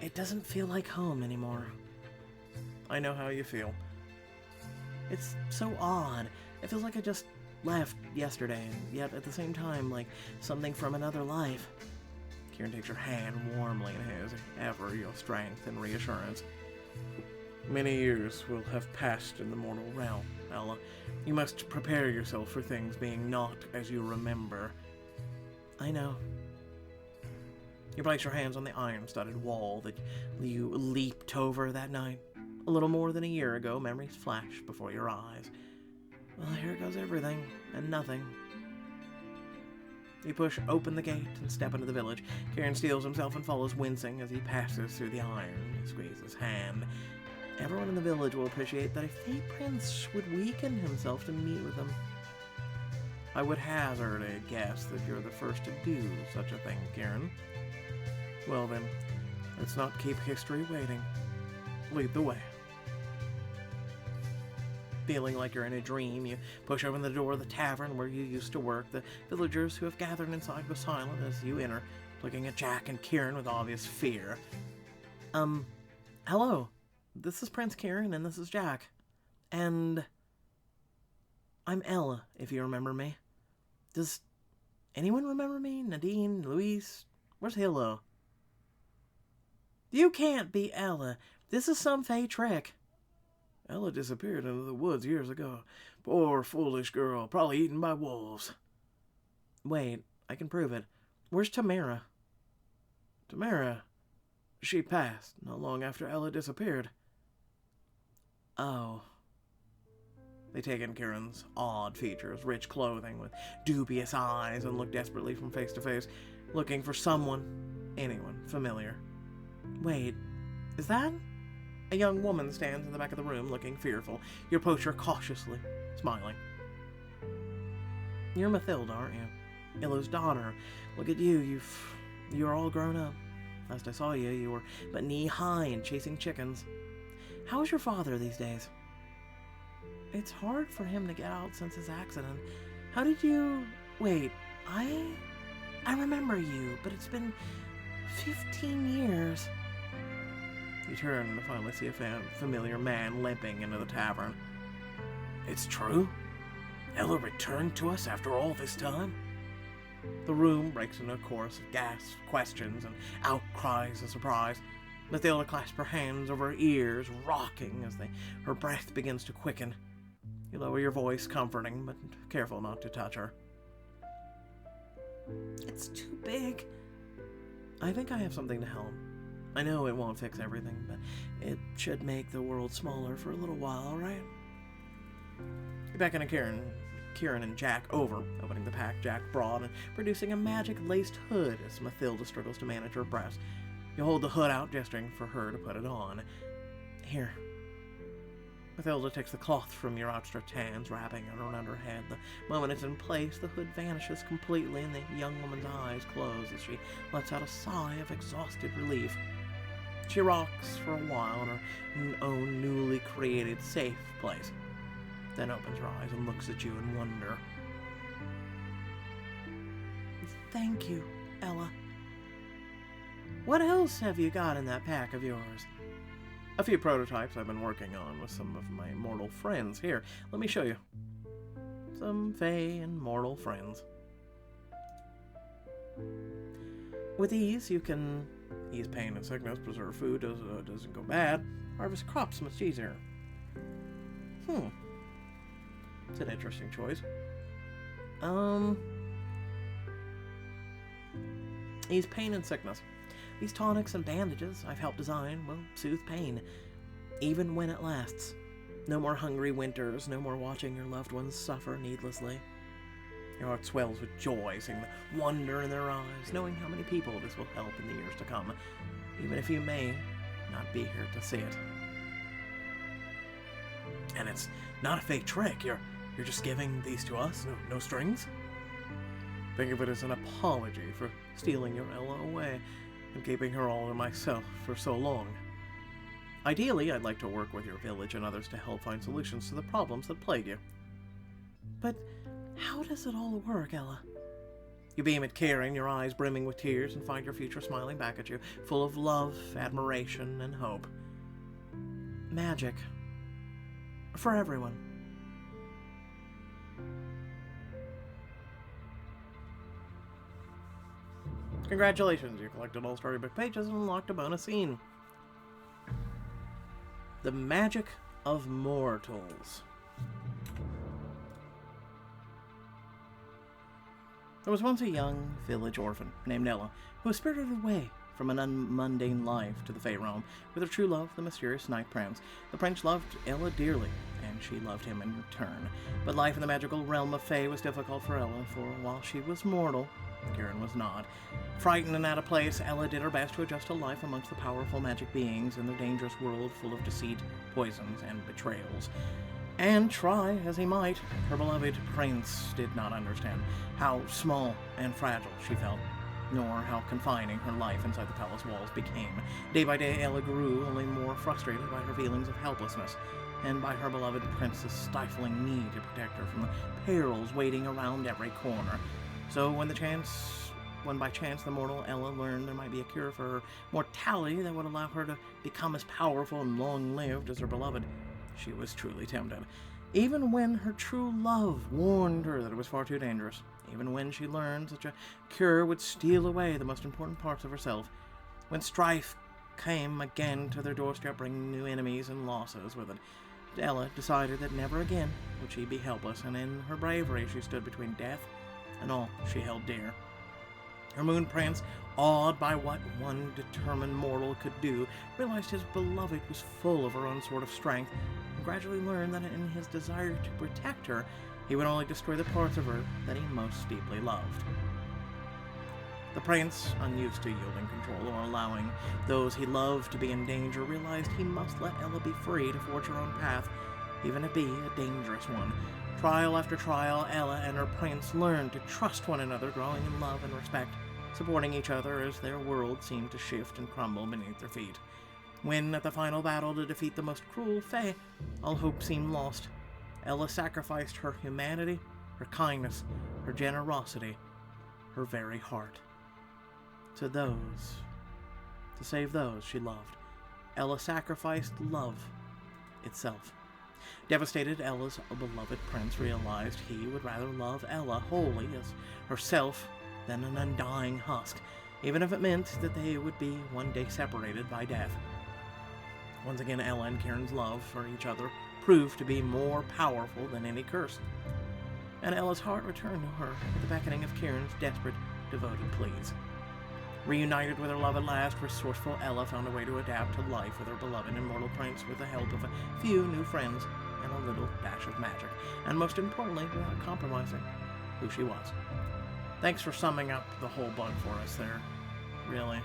it doesn't feel like home anymore. I know how you feel. It's so odd. It feels like I just left yesterday, and yet at the same time, like something from another life. Kieran takes your hand warmly in his, ever your strength and reassurance. Many years will have passed in the mortal realm, Ella. You must prepare yourself for things being not as you remember. I know. You place your hands on the iron-studded wall that you leaped over that night. A little more than a year ago, memories flash before your eyes. Well, here goes everything, and nothing. You push open the gate and step into the village. Kieran steels himself and follows, wincing as he passes through the iron. He squeezes his hand. Everyone in the village will appreciate that a fey prince would weaken himself to meet with them. I would hazard a guess that you're the first to do such a thing, Kieran. Well then, let's not keep history waiting. Lead the way. Feeling like you're in a dream, you push open the door of the tavern where you used to work. The villagers who have gathered inside go silent as you enter, looking at Jack and Kieran with obvious fear. Hello. This is Prince Kieran, and this is Jack. And I'm Ella, if you remember me. Does anyone remember me? Nadine, Louise? Where's Hilo? You can't be Ella. This is some fey trick. Ella disappeared into the woods years ago. Poor, foolish girl, probably eaten by wolves. Wait, I can prove it. Where's Tamara? Tamara? She passed not long after Ella disappeared. Oh. They take in Kieran's odd features, rich clothing with dubious eyes, and look desperately from face to face, looking for someone, anyone, familiar. Wait, is that? A young woman stands in the back of the room, looking fearful. You approach her cautiously, smiling. You're Mathilda, aren't you? Illa's daughter. Look at you, you're all grown up. Last I saw you, you were but knee-high and chasing chickens. How's your father these days? It's hard for him to get out since his accident. How did you... Wait, I remember you, but it's been 15 years. You turn and finally see a familiar man limping into the tavern. It's true? Ella returned to us after all this time? The room breaks into a chorus of gasps, questions, and outcries of surprise. Mathilda clasps her hands over her ears, rocking as her breath begins to quicken. You lower your voice, comforting, but careful not to touch her. It's too big. I think I have something to help. I know it won't fix everything, but it should make the world smaller for a little while, alright? You beckon to Kieran and Jack over, opening the pack Jack brought and producing a magic-laced hood as Mathilda struggles to manage her breath. You hold the hood out, gesturing for her to put it on. Here. Mathilda takes the cloth from your outstretched hands, wrapping it around her head. The moment it's in place, the hood vanishes completely, and the young woman's eyes close as she lets out a sigh of exhausted relief. She rocks for a while in her own newly created safe place, then opens her eyes and looks at you in wonder. Thank you, Ella. What else have you got in that pack of yours? A few prototypes I've been working on with some of my mortal friends. Here, let me show you. Some fey and mortal friends. With these, you can ease pain and sickness, preserve food doesn't go bad, harvest crops much easier. It's an interesting choice. Ease pain and sickness. These tonics and bandages I've helped design will soothe pain, even when it lasts. No more hungry winters, no more watching your loved ones suffer needlessly. Your heart swells with joy, seeing the wonder in their eyes, knowing how many people this will help in the years to come, even if you may not be here to see it. And it's not a fake trick. You're just giving these to us, no strings? Think of it as an apology for stealing your Ella away and keeping her all to myself for so long. Ideally, I'd like to work with your village and others to help find solutions to the problems that plague you. But how does it all work, Ella? You beam at Kieran, your eyes brimming with tears, and find your future smiling back at you, full of love, admiration, and hope. Magic. For everyone. Congratulations, you collected all storybook pages and unlocked a bonus scene. The Magic of Mortals. There was once a young village orphan named Ella, who was spirited away from an unmundane life to the Fey realm with her true love, the mysterious Knight Prince. The prince loved Ella dearly, and she loved him in return. But life in the magical realm of Fey was difficult for Ella, for while she was mortal, Kieran was not. Frightened and out of place, Ella did her best to adjust to life amongst the powerful magic beings in their dangerous world full of deceit, poisons, and betrayals. And try as he might, her beloved prince did not understand how small and fragile she felt, nor how confining her life inside the palace walls became. Day by day, Ella grew only more frustrated by her feelings of helplessness, and by her beloved prince's stifling need to protect her from the perils waiting around every corner. So when by chance the mortal Ella learned there might be a cure for her mortality that would allow her to become as powerful and long-lived as her beloved, she was truly tempted. Even when her true love warned her that it was far too dangerous, even when she learned such a cure would steal away the most important parts of herself, when strife came again to their doorstep, bringing new enemies and losses with it, Ella decided that never again would she be helpless, and in her bravery she stood between death and all she held dear. Her moon prince, awed by what one determined mortal could do, realized his beloved was full of her own sort of strength, and gradually learned that in his desire to protect her, he would only destroy the parts of her that he most deeply loved. The prince, unused to yielding control or allowing those he loved to be in danger, realized he must let Ella be free to forge her own path, even if it be a dangerous one. Trial after trial, Ella and her prince learned to trust one another, growing in love and respect, supporting each other as their world seemed to shift and crumble beneath their feet. When, at the final battle to defeat the most cruel Fae, all hope seemed lost, Ella sacrificed her humanity, her kindness, her generosity, her very heart. To save those she loved, Ella sacrificed love itself. Devastated, Ella's beloved prince realized he would rather love Ella wholly as herself than an undying husk, even if it meant that they would be one day separated by death. Once again, Ella and Kieran's love for each other proved to be more powerful than any curse, and Ella's heart returned to her at the beckoning of Kieran's desperate, devoted pleas. Reunited with her love at last, resourceful Ella found a way to adapt to life with her beloved immortal prince with the help of a few new friends and a little dash of magic, and most importantly, without compromising who she was. Thanks for summing up the whole book for us there, really.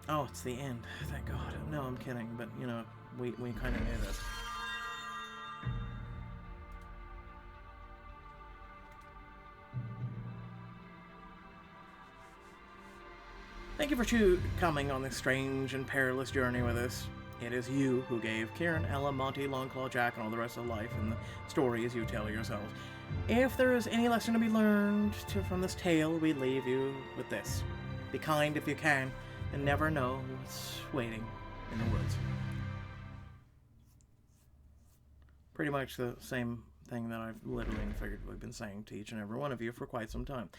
Oh, it's the end. Thank God. No, I'm kidding, but, you know, we kind of knew this. Thank you for coming on this strange and perilous journey with us. It is you who gave Kieran, Ella, Monty, Longclaw, Jack, and all the rest of life in the story as you tell yourselves. If there is any lesson to be learned from this tale, we leave you with this. Be kind if you can, and never know what's waiting in the woods. Pretty much the same thing that I've literally and figuratively been saying to each and every one of you for quite some time.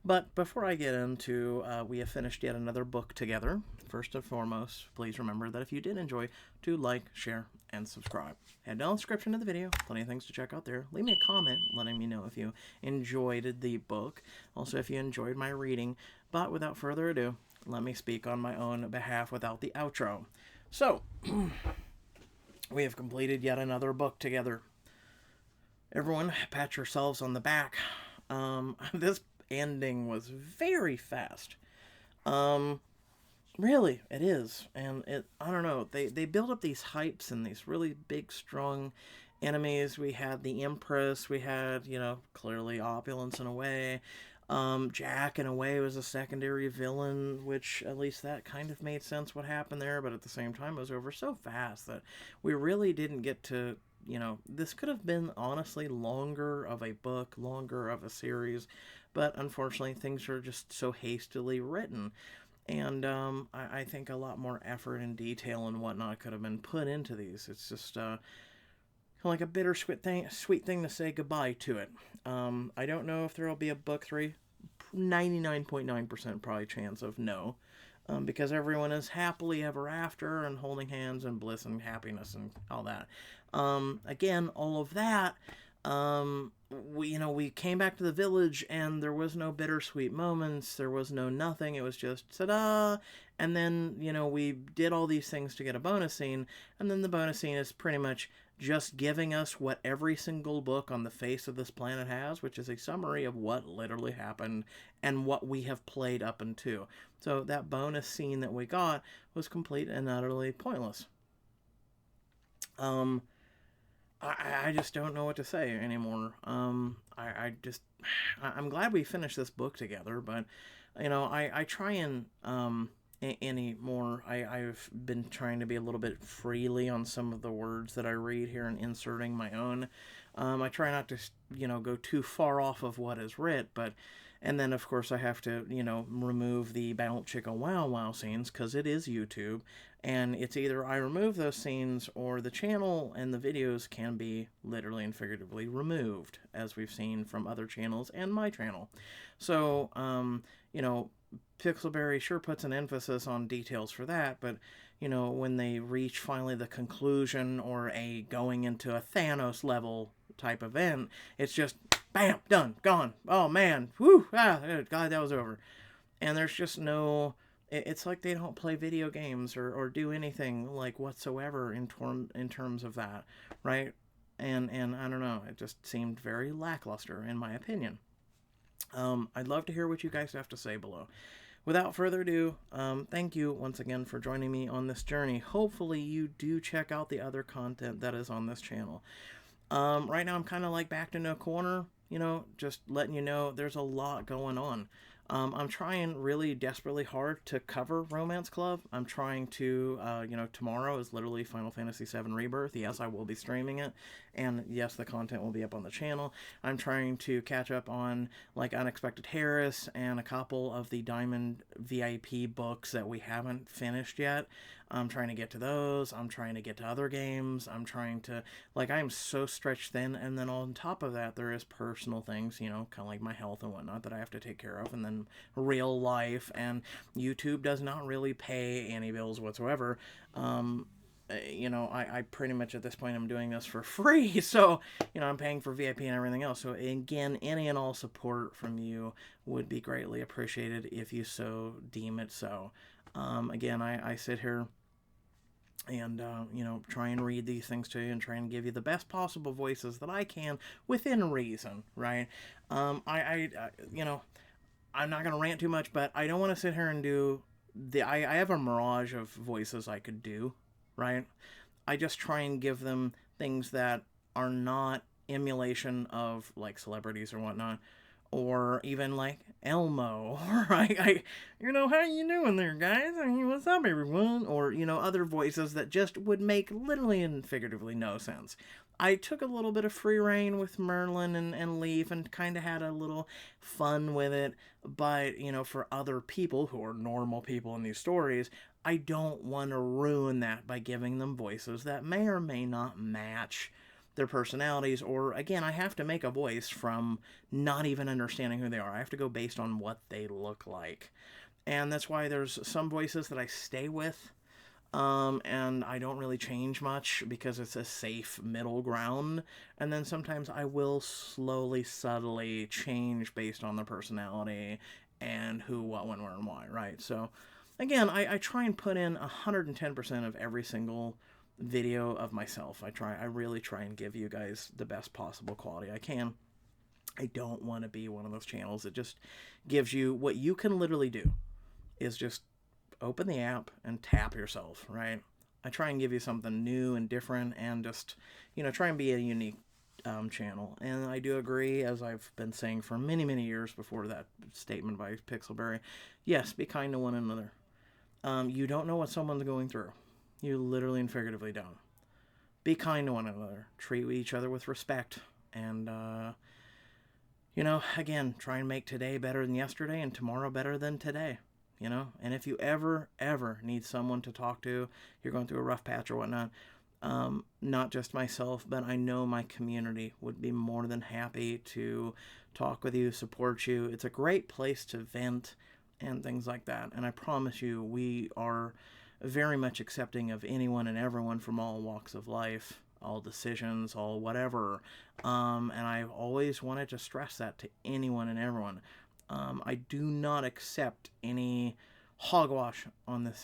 But before I get into, we have finished yet another book together. First and foremost, please remember that if you did enjoy, to like, share, and subscribe. Head down the description of the video, plenty of things to check out there. Leave me a comment letting me know if you enjoyed the book. Also, if you enjoyed my reading. But without further ado, let me speak on my own behalf without the outro. So, we have completed yet another book together. Everyone, pat yourselves on the back. This ending was very fast. Really, it is. And I don't know, they build up these hypes and these really big, strong enemies. We had the Empress, we had, you know, clearly Opulence in a way. Jack, in a way, was a secondary villain, which at least that kind of made sense what happened there, but at the same time, it was over so fast that we really didn't get to, you know, this could have been, honestly, longer of a book, longer of a series, but unfortunately, things are just so hastily written, and I think a lot more effort and detail and whatnot could have been put into these. It's just, like a bittersweet sweet thing to say goodbye to it. I don't know if there will be a book 3. 99.9% probably chance of no. Because everyone is happily ever after and holding hands and bliss and happiness and all that. Again, all of that, we came back to the village and there was no bittersweet moments. There was no nothing. It was just ta-da. And then, we did all these things to get a bonus scene. And then the bonus scene is pretty much just giving us what every single book on the face of this planet has, which is a summary of what literally happened and what we have played up until. So that bonus scene that we got was complete and utterly pointless. I just don't know what to say anymore. I'm glad we finished this book together, but, I try and, anymore, I've been trying to be a little bit freely on some of the words that I read here and inserting my own. I try not to, go too far off of what is writ, and then of course I have to, remove the Bounce Chicka Wow Wow scenes, because it is YouTube, and it's either I remove those scenes or the channel and the videos can be literally and figuratively removed, as we've seen from other channels and my channel. So, Pixelberry sure puts an emphasis on details for that, but, you know, when they reach finally the conclusion or a going into a Thanos level type event, it's just bam, done, gone. Oh man, whew, God, that was over. And there's just no. It's like they don't play video games or do anything like whatsoever in terms of that, right? And I don't know, it just seemed very lackluster in my opinion. I'd love to hear what you guys have to say below. Without further ado, thank you once again for joining me on this journey. Hopefully you do check out the other content that is on this channel. Right now I'm kind of like backed into a corner, you know, just letting you know there's a lot going on. I'm trying really desperately hard to cover Romance Club. I'm trying to, you know, tomorrow is literally Final Fantasy VII Rebirth. Yes, I will be streaming it. And yes, the content will be up on the channel. I'm trying to catch up on, like, Unexpected Harris and a couple of the Diamond VIP books that we haven't finished yet. I'm trying to get to those. I'm trying to get to other games. I'm trying to, like, I am so stretched thin. And then on top of that, there is personal things, you know, kind of like my health and whatnot that I have to take care of. And then real life. And YouTube does not really pay any bills whatsoever. You know, I pretty much at this point I'm doing this for free. So, you know, I'm paying for VIP and everything else. So, again, any and all support from you would be greatly appreciated if you so deem it so. Again, I sit here and you know, try and read these things to you and try and give you the best possible voices that I can within reason, right? You know, I'm not gonna rant too much, but I don't want to sit here and do I have a mirage of voices I could do, right? I just try and give them things that are not emulation of like celebrities or whatnot, or even like Elmo, or you know, how you doing there, guys? I mean, what's up, everyone? Or, you know, other voices that just would make literally and figuratively no sense. I took a little bit of free reign with Merlin and Leaf and kind of had a little fun with it, but, you know, for other people who are normal people in these stories, I don't want to ruin that by giving them voices that may or may not match their personalities, or again, I have to make a voice from not even understanding who they are. I have to go based on what they look like. And that's why there's some voices that I stay with, and I don't really change much because it's a safe middle ground. And then sometimes I will slowly, subtly change based on their personality and who, what, when, where, and why, right? So again, I try and put in 110% of every single video of myself. I really try and give you guys the best possible quality I can. I don't want to be one of those channels that just gives you what you can literally do is just open the app and tap yourself, right? I try and give you something new and different and just, you know, try and be a unique channel. And I do agree, as I've been saying for many, many years before that statement by Pixelberry, yes, be kind to one another. You don't know what someone's going through. You literally and figuratively don't. Be kind to one another. Treat each other with respect. And, you know, again, try and make today better than yesterday and tomorrow better than today. You know, and if you ever need someone to talk to, you're going through a rough patch or whatnot, not just myself, but I know my community would be more than happy to talk with you, support you. It's a great place to vent and things like that. And I promise you, we are very much accepting of anyone and everyone from all walks of life, all decisions, all whatever. And I've always wanted to stress that to anyone and everyone. I do not accept any hogwash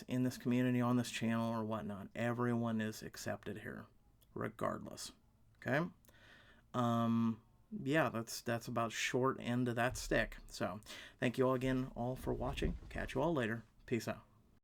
in this community, on this channel, or whatnot. Everyone is accepted here, regardless. Okay? Yeah, that's about short end of that stick. So, thank you all again all for watching. Catch you all later. Peace out.